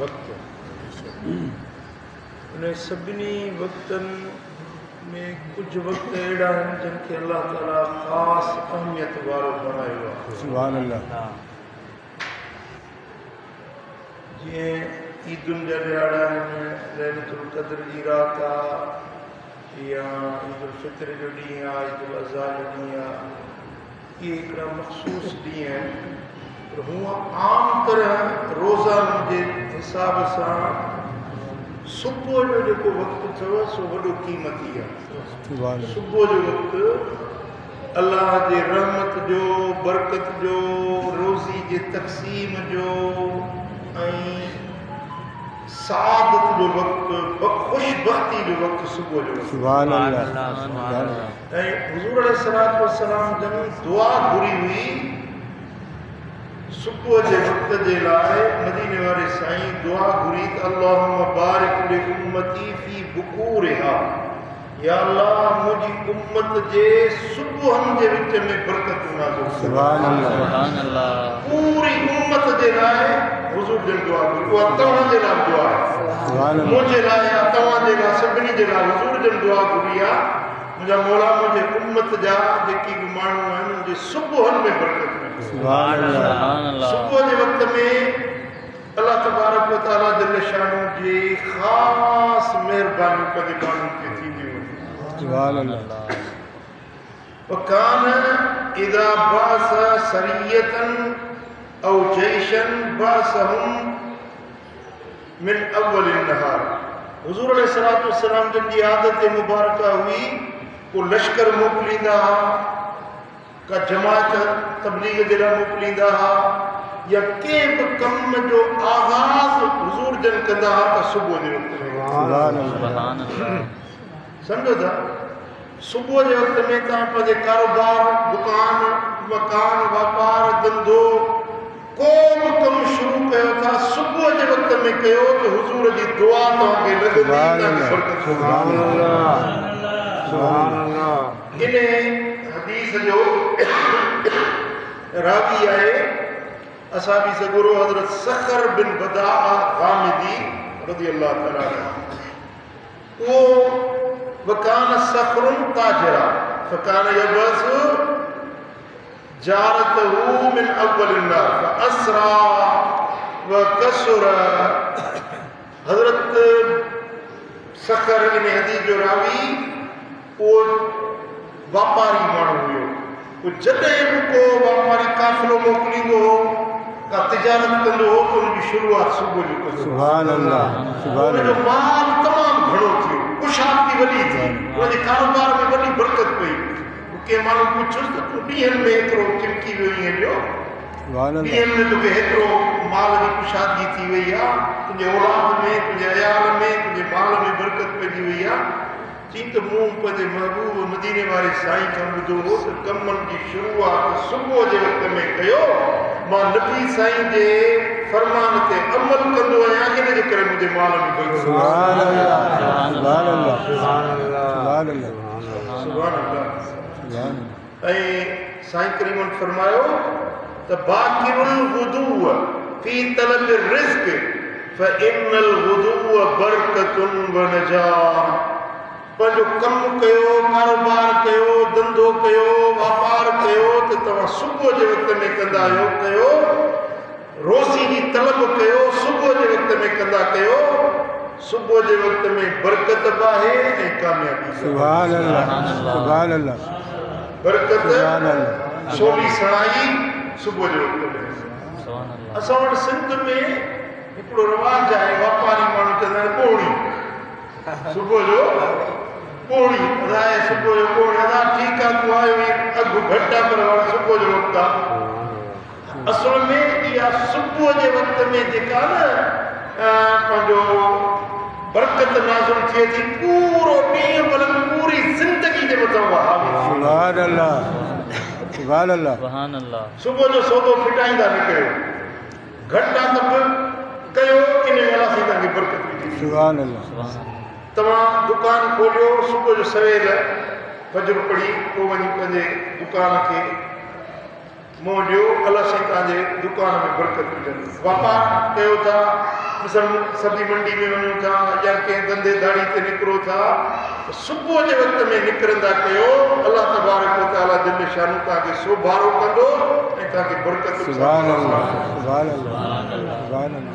वक्त उन सभिनी वक्तनि में कुछ वक्त अहिड़ा आहिनि जिनखे अल्लाह ताला ख़ासि अहमियत वारो बणायो आहे। सुभान अल्लाह। जीअं ईदुनि जा ॾियारा आहिनि, लैलतुल क़द्र जी राति आहे या ईद उल फित्र जो ॾींहुं आहे, ईद उल अज़हा जो ॾींहुं आहे, इहे हिकिड़ा मख़सूस ॾींहं आहिनि। पर हूअं आम तरह रोज़ान जे हिसाब सां सुबुह जो जेको वक़्तु अथव सो वॾो क़ीमती आहे। सुबुह जो वक़्तु अल्लाह जे रहमत जो, बरकत जो, रोज़ी जे तक़सीम जो ऐं सादत जो वक़्तु, ख़ुशबख़्ती जो वक़्तु सुबुह जो वक़्तु। सुभान अल्लाह। ऐं हुज़ूर अलैहिस्सलातु वस्सलाम जन दुआ घुरी हुई सुबुह जे वक़्त जे लाइ। मदीने वारे साईं दुआ घुरी त अल्लाहुम्मा बारिक लि उम्मती फी बुकूरिहा, या अल्लाह मुंहिंजी उम्मत जे सुबुहनि जे विच में बरकत नाज़िल कर। सुभान अल्लाह। पूरी उम्मत जे लाइ हुज़ूर जन दुआ घुरी, उहा तव्हां जे लाइ दुआ आहे, मुंहिंजे लाइ या तव्हां जे लाइ, सभिनी जे लाइ हुज़ूर जन दुआ घुरी आहे। मुंहिंजा मौला मुंहिंजे उम्मत जा जेके बि माण्हू आहिनि उनजे सुबुहनि में बरकत में। सुभान अल्लाह। सुबुह जे वक़्त में अल्लाह तबारक व तआला जल्ल शानु जी ख़ासि महिरबानी पंहिंजे माण्हुनि खे थींदियूं आहिनि। सुभान अल्लाह। वकान इज़ा बास सरियतन औ जैशन बासहुम मिन अव्वल नहार। हुज़ूर अलैहिस्सलातु वस्सलाम जन जी आदत मुबारक हुई को लश्कर मोकिलींदा हुआ, का जमात तबलीग जे लाइ मोकिलींदा हुआ, या कंहिं बि कम जो आगाज़ हुज़ूर जन कंदा हुआ त सुबुह जे वक़्त में। सम्झो था, सुबुह जे वक़्त में तव्हां पंहिंजे कारोबार, दुकान, मकान, वापार, धंधो, को बि कमु शुरू कयो था सुबुह जे वक़्त में कयो त हुज़ूर जी दुआ तव्हांखे लॻंदी। इन हदीस जो रावी आहे असाबी सगुरो हज़रत सखर बिन बदाअ गामिदी रज़ी अल्लाह तआला अन्हु। वो वकान सखरुन ताजरा फकान यबस जारतहु मिन अव्वल अन्नार फअसरा व कसरा। हज़रत सखर इन हदीस जो रावी वो वापारी माण्हू हुयो। वो जॾहिं बि को वापारी काफ़िलो मोकिलींदो हो, का तिजारत कंदो हो, त उनजी शुरूआत सुबुह जो कंदो। सुभान अल्लाह। सुभान उनजो माल तमामु घणो थियो, कुशादगी वॾी थी, उनजे कारोबार में वॾी बरकत पई। कंहिं माण्हू पुछियुसि त तूं ॾींहंनि में एतिरो चिमकी वियो ईअं जो, ॾींहंनि में तोखे हेतिरो माल जी कुशादगी थी वई आहे, तुंहिंजे औलाद में, तुंहिंजे अयाल में, तुंहिंजे माल में बरकत पइजी वई आहे। चई त मूं पंहिंजे महबूब मदीने वारे साईं खां ॿुधो हो त कमनि जी शुरूआत सुबुह जे वक़्त में कयो। मां नबी साईं जे फरमान ते अमल कंदो आहियां, इन जे करे मुंहिंजे माल में बरकत। सुभान अल्लाह। सुभान अल्लाह। सुभान अल्लाह। सुभान अल्लाह। ऐं साईं करीमन फरमायो त बाकिरुल गुदू फी तलब रिज़्क़ फइन्नल गुदू बरकतुन व नजात। पंहिंजो कमु कयो, कारोबार कयो, धंधो कयो, वापार कयो त तव्हां सुबुह जे वक़्त में कंदा आहियो कयो, रोज़ी जी तलब कयो सुबुह जे वक़्त में कंदा कयो। सुबुह जे वक़्त में बरकत बि आहे ऐं कामयाबी। सुभान अल्लाह। सुभान अल्लाह। बरकत सोली सणाई सुबुह जे वक़्त में। असां वटि सिंध में हिकिड़ो रवाज आहे, वापारी माण्हू चवंदा आहिनि पोड़ी सुबुह जो, पोड़ी अदाए सुबुह जो पोड़ी अदा ठीकु आहे, तूं आयो अघु घटि आहे पर हाणे सुबुह जो वक़्तु आहे। असल में इहा सुबुह जे वक़्त में जेका न पंहिंजो बरकत नाज़िल थिए थी, पूरो ॾींहुं बल्कि पूरी ज़िंदगी जे मथां हावी। सुभान अल्लाह। सुभान अल्लाह। सुभान अल्लाह। सुबुह जो सौदो फिटाईंदा न कयो, घटि आहे त बि कयो, इन वेला सां तव्हांखे बरकत मिली। सुभान अल्लाह। तव्हां दुकान खोलियो सुबुह जो सवेल, फजर पढ़ी पोइ वञी पंहिंजे दुकान खे मुंहुं ॾियो, अलाह साईं तव्हांजे दुकान में बरकत मिलंदी। वापारु कयो था, मिसाल सब्जी मंडी में वञो था या कंहिं धंधे दाड़ी ते निकिरो था सुबुह जे वक़्त में निकिरंदा कयो अल्लाह तबारक व तआला जल शानु तव्हांखे सोभारो कंदो ऐं तव्हांखे बरकत सुभान अल्लाह सुभान अल्लाह सुभान अल्लाह।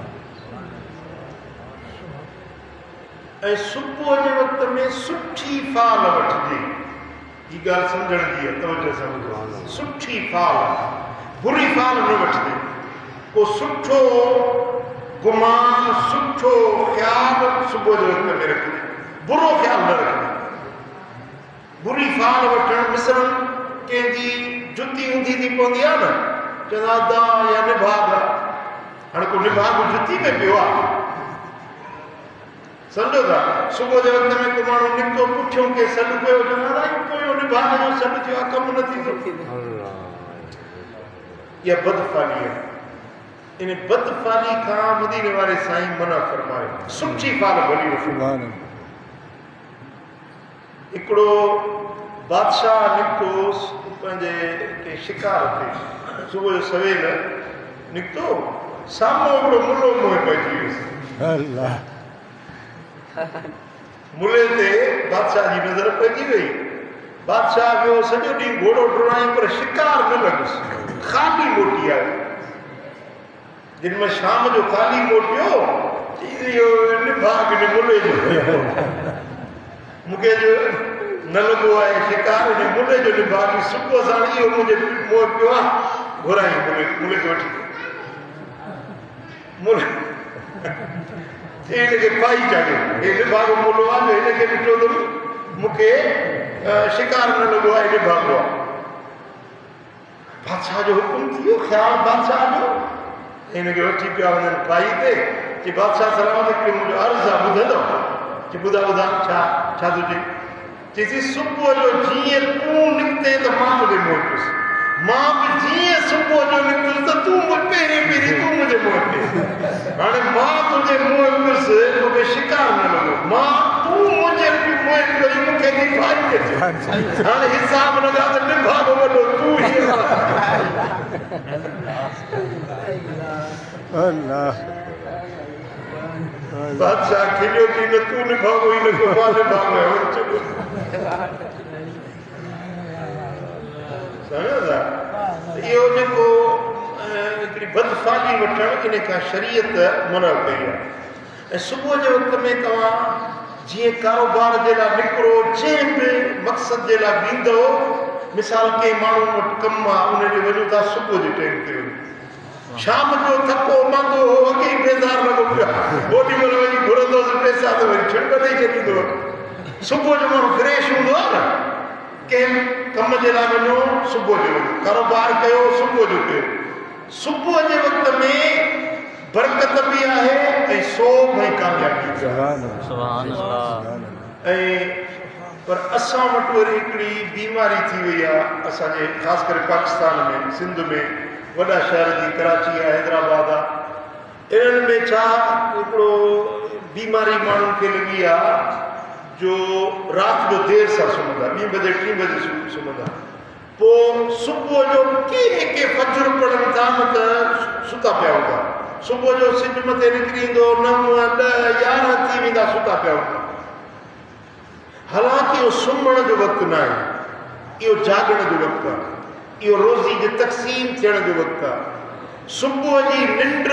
ऐं सुबुह जे वक़्त में सुठी फाल वठिजे ही ॻाल्हि सम्झण जी आहे तवजो सां ॿुधो सुठी फाल बुरी फाल न वठिजे को सुठो गुमान सुठो ख्याल सुबुह जे वक़्त में रखिजे बुरो ख्याल न रखिजे बुरी फाल वठणु मिसरनि कंहिंजी जुती ऊंधी थी पवंदी आहे न चवंदा दा या निभाग हाणे को निभाग जुती में पियो आहे सम्झो था सुबुह जे वक़्त में को माण्हू निकितो पुठियों के सॾु कयो चवंदा कोई निभाग जो सॾु थियो आहे कमु नथी थिए इहा बदफ़ाली आहे इन बदफ़ाली खां मदीने वारे साईं मना फरमायो सुठी फाल भली वठो हिकिड़ो बादशाह निकितो पंहिंजे के शिकार ते सुबुह जो सवेल निकितो साम्हूं हिकिड़ो मुलो मुंहुं पइजी वियुसि अल्लाह मुले ते बादशाह जी नज़र पइजी वई बादशाह वियो सॼो ॾींहुं घोड़ो डुराई पर शिकार न लॻुसि ख़ाली मोटी आयो जिन में शाम जो ख़ाली मोटियो निभाग ने मुले जो मूंखे जो न लॻो आहे शिकार ने मुले जो निभाग सुबुह साण इहो मुंहिंजे मुंहुं पियो आहे घुराई मुले खे वठी मुले हिनखे पाई चाढ़ियो हे निभाग मुलो आहे हिनखे ॾिठो त मूंखे शिकार न लॻो आहे निभाग आहे बादशाह जो हुकुम थी वियो ख़्याल बादशाह जो हिनखे वठी पिया वञनि पाई ते चई बादशाह सलाम हिकिड़ो मुंहिंजो अर्ज़ु आहे ॿुधंदो चई ॿुधा ॿुधा छा थो चई चईसि सुबुह जो जीअं तूं निकिते त मां तुंहिंजे मुंहुं पियुसि मां बि जीअं सुबुह जो निकितुसि त तूं पहिरीं तूं मुंहिंजे मुंहुं पियुसि हाणे मां तुंहिंजे मुंहुं पियुसि मूंखे शिकार न लॻो मां तूं मुंहिंजे मुंहुं पियो मूंखे निभाई अचे हाणे हिसाब लॻा त निभाग वॾो तूं ई अल्लाह बादशाह खिलियो कि न तू निभागो ही न को मां निभागो है समझा इहो जेको हिकिड़ी बदफ़ाली वठणु इन खां शरीयत मना कई आहे ऐं सुबुह जे वक़्त में तव्हां जीअं कारोबार जे लाइ निकिरो जंहिं बि मक़सद जे लाइ बीहंदो मिसाल कंहिं माण्हू वटि कमु आहे उनखे वञो था सुबुह जे टाइम ते वञो शाम जो थको मांदो हो अॻे ई बेज़ार लॻो पियो ओॾी महिल वञी घुरंदोसि पैसा त वरी छिंड ॾेई छॾींदो सुबुह जो माण्हू फ्रेश हूंदो आहे न कंहिं कम जे लाइ वञो सुबुह जो वञो कारोबार कयो सुबुह जो कयो सुबुह जे वक़्त में बरकत बि आहे ऐं सोभ ऐं कामयाबी ऐं पर असां वटि वरी हिकिड़ी बीमारी थी वई आहे असांजे ख़ासि करे पाकिस्तान में सिंध में वॾा शहर जी कराची आहे हैदराबाद आहे इन्हनि में छा हिकिड़ो बीमारी माण्हुनि खे लॻी आहे जो राति जो देरि सां सुम्हंदा 2 बजे 3 बजे सुम्हंदा पोइ सुबुह जो के फजर पढ़नि था न त सुता पिया हूंदा सुबुह जो सिज मथे निकिरी ईंदो 9, 10, 11 थी वेंदा सुता पिया हूंदा हालांकि इहो सुम्हण जो वक़्तु न आहे इहो जागण जो वक़्तु आहे इहो रोज़ी जी तक़सीम थियण जो वक़्तु आहे सुबुह जी निंड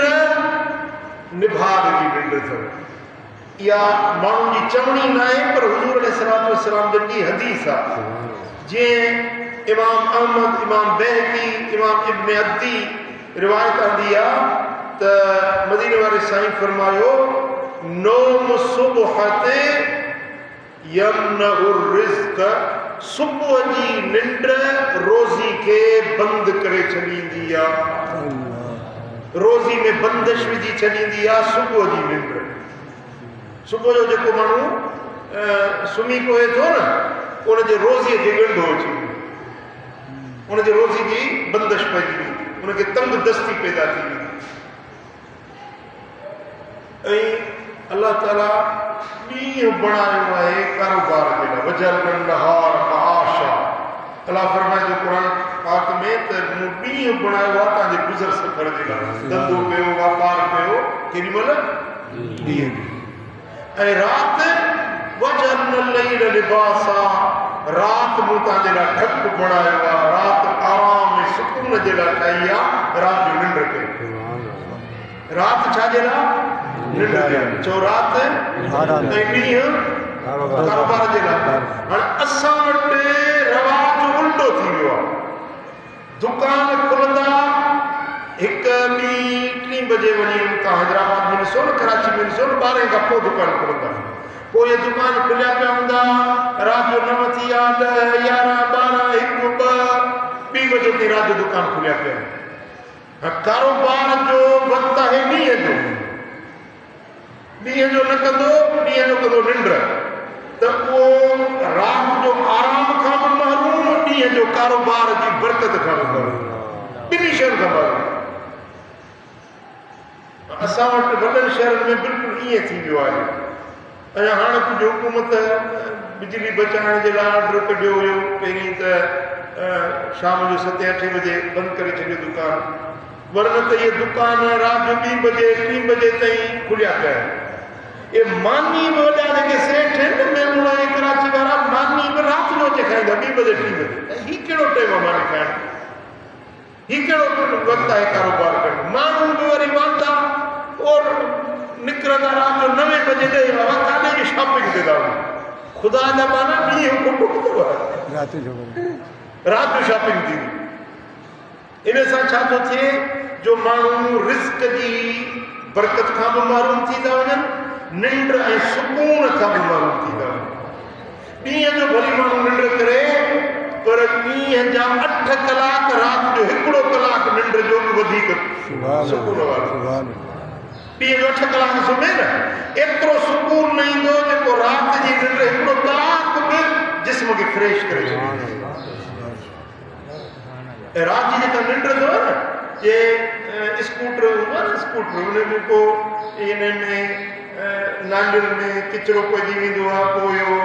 निभाग जी निंड अथव इहा माण्हुनि जी चवणी न आहे पर हुज़ूर अलैहिस्सलाम जी हदीस आहे जीअं इमाम अहमद इमाम बैहक़ी इमाम इब्न अद्दी रिवायत आंदी आहे त मदीने वारे साईं फरमायो नौम सुबह ते यमनउर रिज़्क़ सुबुह जी निंड रोज़ी खे बंदि करे छॾींदी आहे रोज़ी में बंदिश विझी छॾींदी आहे सुबुह जी निंड सुबुह जो जेको माण्हू सुम्ही पए थो न उनजे रोज़ीअ खे ॻंढो अची उनजे रोज़ी जी बंदिश पइजी वेंदी उनखे तंग दस्ती पैदा थी वेंदी ऐं अल्लाह ताला ॾींहुं बणायो आहे कारोबार जे लाइ वजल नहार महाशा अल्लाह फरमाए जो क़ुरान पाक में त ॾींहुं बणायो आहे तव्हांजे गुज़र सफ़र जे लाइ धंधो कयो वापार कयो केॾी महिल ॾींहुं ऐं राति वजन लैल लिबासा राति मूं तव्हांजे लाइ ढक बणायो आहे राति आराम ऐं सुकून जे लाइ ठाही आहे राति जो निंड कयो राति छाजे लाइ निंड कयो चओ राति ऐं ॾींहुं कारोबार जे लाइ हाणे असां वटि रवाज उल्टो थी वियो आहे दुकान खुलंदा 1, 2, 3 बजे वञी तव्हां हैदराबाद में ॾिसो न कराची में ॾिसो न 12 खां पोइ दुकान खुलंदा पोइ इहे दुकान खुलिया पिया हूंदा राति जो 9 थी विया 10, 11, 12, 1, 2 ॿी बजे ताईं राति जो दुकान खुलिया पिया कारोबार जो वक़्तु आहे ॾींहं जो न कंदो ॾींहं जो कंदो निंड त उहो राति जो आराम खां बि महरूम ॾींहं जो कारोबार जी बरकत खां बि महरूम ॿिन्ही शयुनि खां महरूम असां वटि वॾनि शहरनि में बिल्कुलु ईअं थी वियो आहे ऐं हाणे कुझु हुकूमत बिजली बचाइण जे लाइ ऑर्डर कढियो हुयो पहिरीं त शाम जो 7-8 बजे बंदि करे छॾियो दुकान वरन त इहे दुकान राति जो 2 बजे 3 बजे ताईं खुलिया पिया ये मानी बि वॾा जेके सेठ आहिनि न मेमूणा ऐं कराची वारा मानी बि राति जो अचे खाईंदा 2 बजे 3 बजे हीउ कहिड़ो टाइम आहे मानी खाइण हीउ कहिड़ो वक़्तु आहे कारोबार करणु माण्हू बि वरी वांदा और निकिरंदा राति जो 9 बजे ॾेई बाबा काॾे जी शॉपिंग ते था वञनि ख़ुदा जा माना ॾींहुं खुटो हूंदो आहे राति जो शॉपिंग थींदी इन सां छा थो थिए जो माण्हू रिस्क जी बरकत खां बि महरूम थी था वञनि निंड ऐं सुकून खां बि महरूम थी था वञनि ॾींहं जो भली माण्हू निंड करे पर ॾींहं जा 8 कलाक राति जो 1 कलाक निंड जो बि वधीक सुकून वारो ॾींहं जो 8 कलाक सुम्हे न एतिरो सुकून न ईंदो जेको राति जी निंड 1 कलाक बि जिस्म खे फ्रेश करे छॾींदी ऐं राति जी जेका निंड अथव न जे स्कूटर हूंदो आहे न स्कूटर हुन में पोइ इन में नांडियुनि में किचिरो पइजी वेंदो आहे पोइ इहो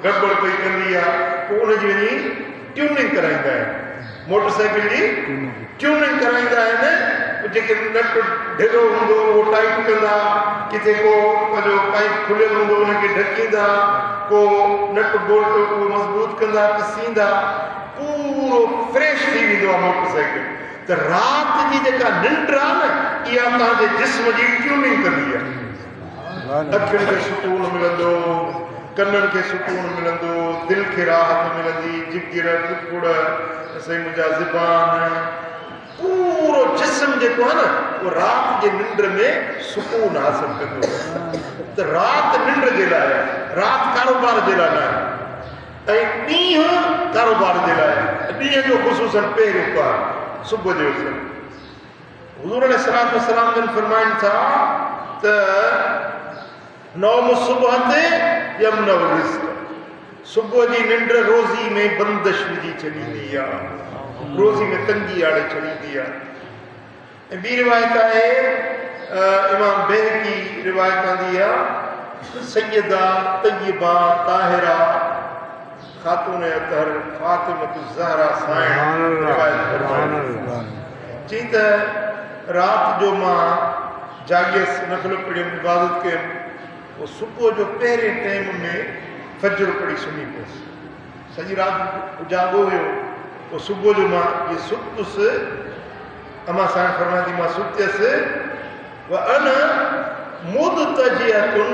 गड़बड़ पई कंदी आहे पोइ उनजी वञी ट्यूनिंग कराईंदा आहिनि मोटरसाइकिल जी ट्यूनिंग कराईंदा आहिनि जेके नट ढिलो हूंदो उहो टाइट कंदा किथे को पंहिंजो पाइप खुलियल हूंदो उनखे ढकींदा को नट बोल्ट उहो मज़बूत कंदा कसींदा पूरो फ्रेश थी वेंदो आहे मोटरसाइकिल त राति जी जेका निंड आहे न इहा तव्हांजे जिस्म जी ट्यूनिंग कंदी आहे अखियुनि खे सुकून मिलंदो कननि खे सुकून मिलंदो दिलि खे राहत मिलंदी जिगर टुकड़ साईं मुंहिंजा ज़बान पूरो जिस्म जेको आहे न उहो राति जे निंड में सुकून हासिल कंदो त राति निंड जे लाइ राति कारोबार जे लाइ न आहे ऐं ॾींहुं कारोबार जे लाइ ॾींहं जो ख़ुशूसन पहिरियों कार सुबुह जो हुज़ूर अलैहि सलाम जन फरमाइनि था त नौम सुबुह ते यमनव रिज़्क़ सुबुह जी निंड रोज़ी में बंदिश विझी छॾींदी आहे रोज़ी में तंगी आड़े छॾींदी आहे ऐं ॿी रिवायत आहे इमाम बैहक़ी रिवायत आंदी आहे सैयदा तय्यबा ताहिरा खातून अतहर फातिमत ज़हरा साईं रिवायत फरमाइनि चई त राति जो मां जागियसि नफ़िल पढ़ियुमि इबादत कयुमि पोइ सुबुह जो पहिरें टाइम में फजर पढ़ी सुम्ही पियुसि सॼी राति उजाॻो हुयो पोइ सुबुह जो मां इहे सुतुसि अमा साईं फरमाईंदी मां सुतियसि अन मुदतजियतुन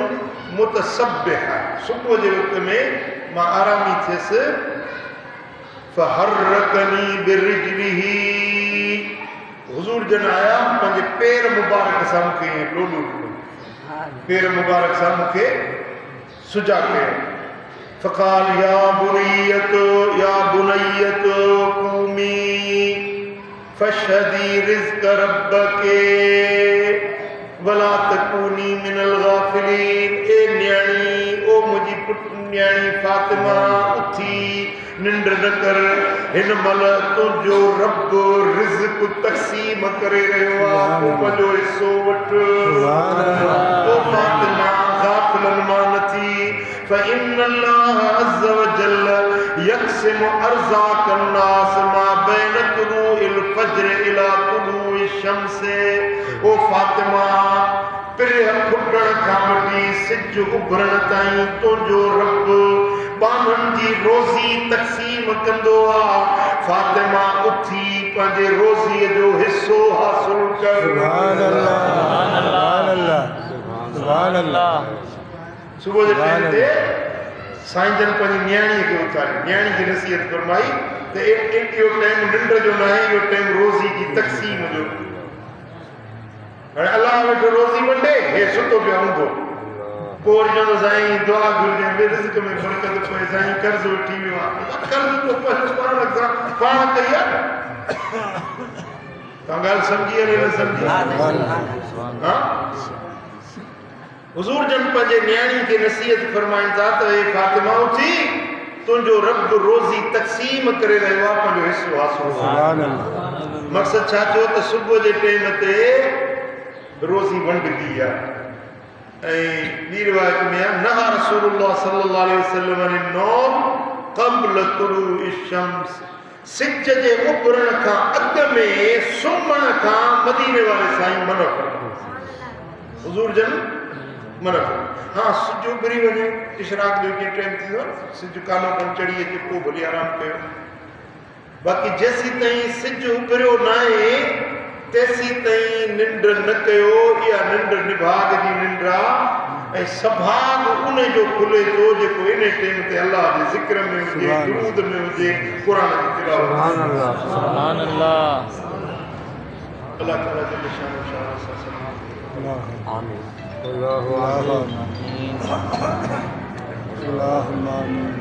मुतसब्बिह सुबुह जे वक़्त में मां आरामी थियसि फहर्रकनी बिरिजलिही हुज़ूर जन आया पंहिंजे पेर मुबारक सां मूंखे ईअं डोलू पेर मुबारक सां मूंखे सुजा कयो फक़ाल या बुनयत क़ूमी फशहदी रिज़्क़ रब्बके वला तकूनी मिनल गाफ़िलीन ए न्याणी ओ मुंहिंजी पुट न्याणी फातिमा उथी निंड न कर हिन महिल तुंहिंजो रब रिज़्क़ तक़सीम करे रहियो आहे तूं पंहिंजो हिसो वठ ओ फातिमा गाफ़िलन मां न थी فإن الله عز وجل यक़सिम अर्ज़ाक़ अन्नास मा बैन तुलूइल फ़ज्र इला तुलूइ शम्स। ओ फातिमा पिर फुटण खां वठी सिज उभरण ताईं तुंहिंजो रब बाननि जी रोज़ी तक़सीम कंदो आहे। फातिमा उथी पंहिंजे रोज़ीअ जो हिस्सो हासिल कर। सुभान अल्लाह सुभान अल्लाह सुभान अल्लाह। सुबुह जे टाइम ते साईं जन पंहिंजी न्याणीअ खे उथारी, न्याणी खे नसीहत फरमाई त इहो टाइम निंड जो न आहे, इहो टाइम रोज़ी जी तक़सीम जो। हाणे अलाह वेठो रोज़ी वंडे, हे सुतो पियो हूंदो। पोइ वरी चवंदो साईं दुआ घुरिजे, रिज़्क़ में बरकत पए, साईं कर्ज़ वठी वियो आहे, कर्ज़ तो पाण कई आहे। तव्हां ॻाल्हि सम्झी या न सम्झी? हा हुज़ूर जन पंहिंजे न्याणी खे नसीहत फरमाइनि था त हे फातिमा उथी तुंहिंजो रब रोज़ी तक़सीम करे रहियो आहे, पंहिंजो हिस्सो हासिल कर। मक़सदु छा थियो त सुबुह जे टाइम ते रोज़ी वंडदी आहे। ऐं ॿी रिवायत में आहे नहा रसूलुल्लाह सल्लल्लाहु अलैहि वसल्लम अन नौम क़ब्ल तुलूइ शम्स। सिज जे उभरण खां अॻु में सुम्हण खां मदीने वारे साईं मना फरमायो। हुज़ूर जन मना हाँ सिज उभरी वञे, इशराक जो कीअं टाइम थींदो आहे, सिज कानो खन चढ़ी अचे पोइ भली आराम कयो। बाक़ी जेसीं ताईं सिज उभरियो न आहे तेसीं ताईं निंड न कयो। इहा निंड निभाग जी निंड आहे ऐं सभाग उन जो खुले थो जेको इन टाइम ते अल्लाह जे ज़िक्र में हुजे, दुरूद में हुजे, क़ुर जी तिलावत। सुभान अल्लाह सुभान अल्लाह। अल्लाह ताला जे निशान शान सां आमीन। अल्लाहुम्मा आमीन। अल्लाहुम्मा आमीन।